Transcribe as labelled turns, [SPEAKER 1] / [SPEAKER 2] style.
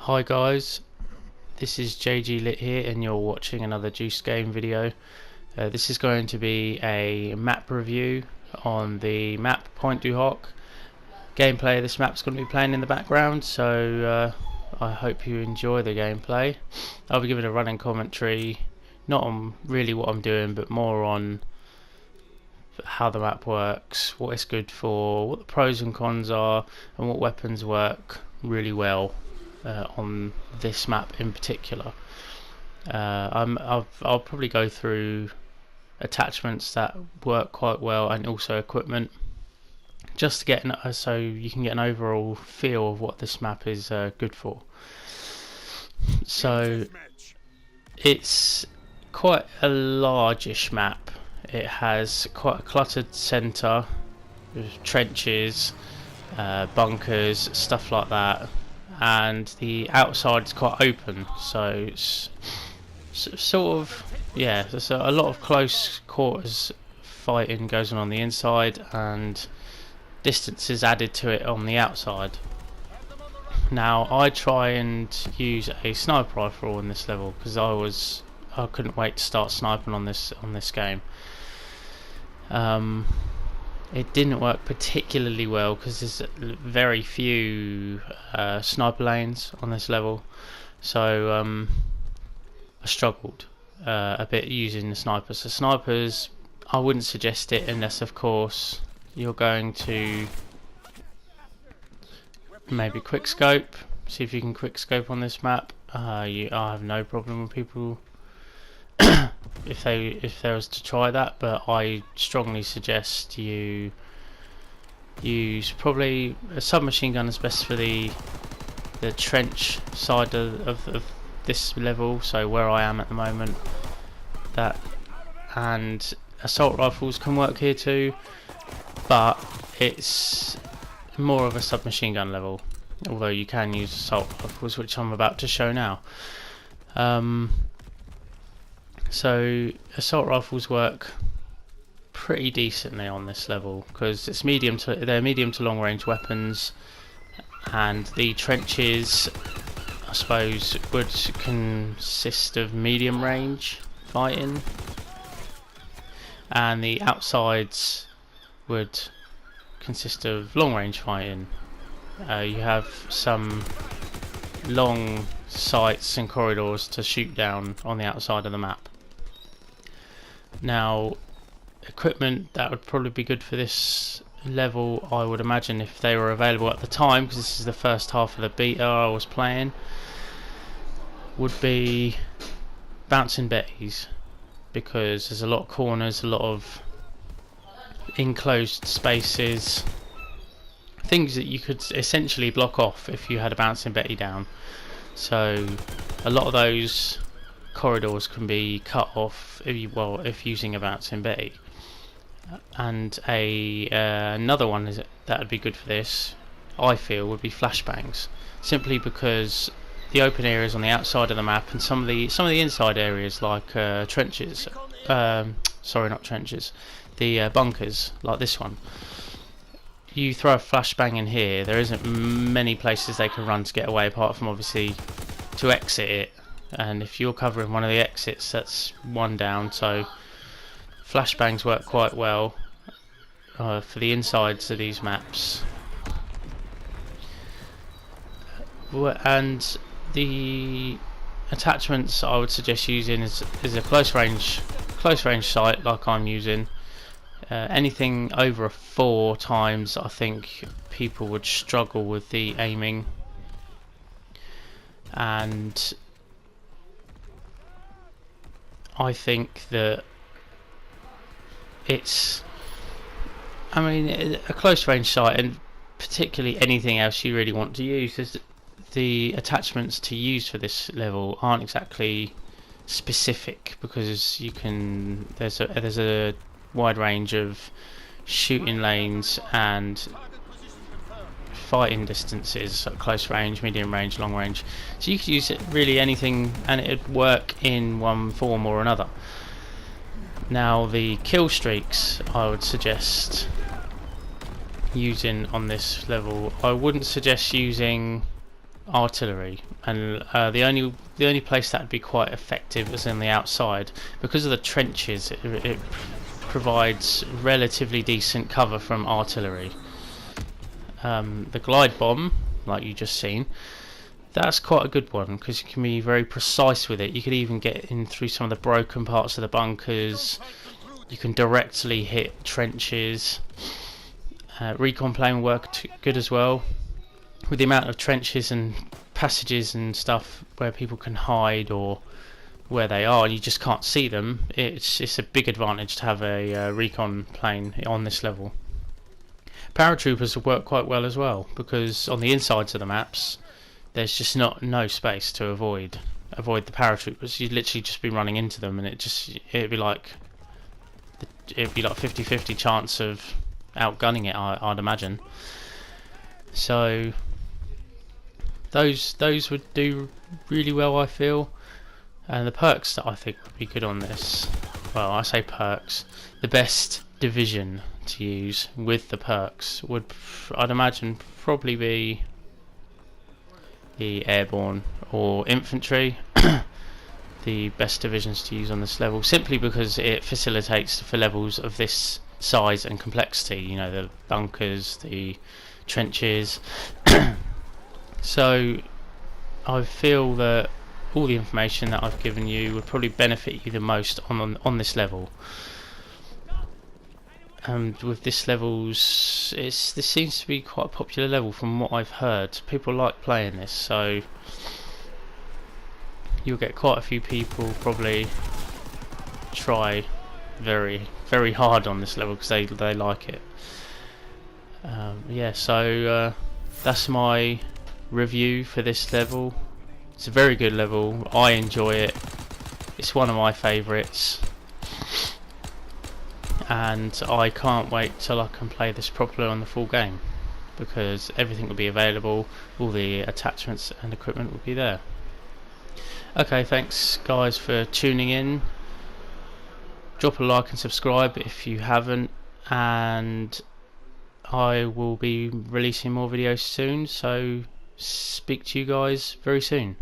[SPEAKER 1] Hi guys, this is JG Lit here and you're watching another Juice Game video. This is going to be a map review on the map Point du Hoc. Gameplay of this map is going to be playing in the background, so I hope you enjoy the gameplay. I'll be giving a running commentary, not on really what I'm doing, but more on how the map works, what it's good for, what the pros and cons are, and what weapons work really well on this map in particular. I'll probably go through attachments that work quite well and also equipment, just to get so you can get an overall feel of what this map is good for. So it's quite a largish map. It has quite a cluttered centre with trenches, bunkers, stuff like that, and the outside is quite open, so it's sort of, yeah, there's a lot of close quarters fighting goes on the inside and distance is added to it on the outside. Now I try and use a sniper rifle in this level because I couldn't wait to start sniping on this game. It didn't work particularly well because there's very few sniper lanes on this level, so I struggled a bit using the snipers. So snipers, I wouldn't suggest it unless of course you're going to maybe quick scope. See if you can quick scope on this map. I have no problem with people if they was to try that, but I strongly suggest you use probably a submachine gun is best for the trench side of this level, so where I am at the moment. That and assault rifles can work here too, but it's more of a submachine gun level, although you can use assault rifles, which I'm about to show now. So assault rifles work pretty decently on this level because it's they're medium to long range weapons, and the trenches I suppose would consist of medium range fighting, and the outsides would consist of long range fighting. You have some long sights and corridors to shoot down on the outside of the map. Now, equipment that would probably be good for this level, I would imagine, if they were available at the time, because this is the first half of the beta I was playing, would be bouncing betties, because there's a lot of corners, a lot of enclosed spaces, things that you could essentially block off if you had a bouncing betty down. So a lot of those corridors can be cut off if using a bouncing betty. And another one that would be good for this, I feel, would be flashbangs, simply because the open areas on the outside of the map and some of the inside areas like trenches, sorry, not trenches, the bunkers like this one. You throw a flashbang in here, there isn't many places they can run to get away apart from obviously to exit it, and if you're covering one of the exits, that's one down. So flashbangs work quite well for the insides of these maps. And the attachments I would suggest using is a close range sight like I'm using. Anything over a 4 times, I think people would struggle with the aiming, and I think that a close range sight, and particularly anything else you really want to use, is the attachments to use for this level aren't exactly specific, because there's a wide range of shooting lanes and fighting distances, close range, medium range, long range, so you could use it really anything and it'd work in one form or another. Now the kill streaks I would suggest using on this level, I wouldn't suggest using artillery, and the only place that would be quite effective is in the outside because of the trenches. It provides relatively decent cover from artillery. The glide bomb, like you just seen, that's quite a good one because you can be very precise with it. You could even get in through some of the broken parts of the bunkers. You can directly hit trenches. Recon plane work good as well. With the amount of trenches and passages and stuff where people can hide or where they are and you just can't see them, it's a big advantage to have a recon plane on this level. Paratroopers will work quite well as well because on the insides of the maps there's just no space to avoid the paratroopers. You'd literally just be running into them, and it'd be like 50-50 chance of outgunning it, I'd imagine. So those would do really well, I feel. And the perks that I think would be good on this, well, I say perks, the best division to use with the perks would, I'd imagine, probably be the airborne or infantry. The best divisions to use on this level, simply because it facilitates for levels of this size and complexity, you know, the bunkers, the trenches. So I feel that all the information that I've given you would probably benefit you the most on this level. And with this levels, this seems to be quite a popular level from what I've heard. People like playing this, so you'll get quite a few people probably try very hard on this level because they like it. Yeah, so that's my review for this level. It's a very good level. I enjoy it. It's one of my favourites, and I can't wait till I can play this properly on the full game because everything will be available. All the attachments and equipment will be there. Okay, thanks guys for tuning in. Drop a like and subscribe if you haven't, and I will be releasing more videos soon, so speak to you guys very soon.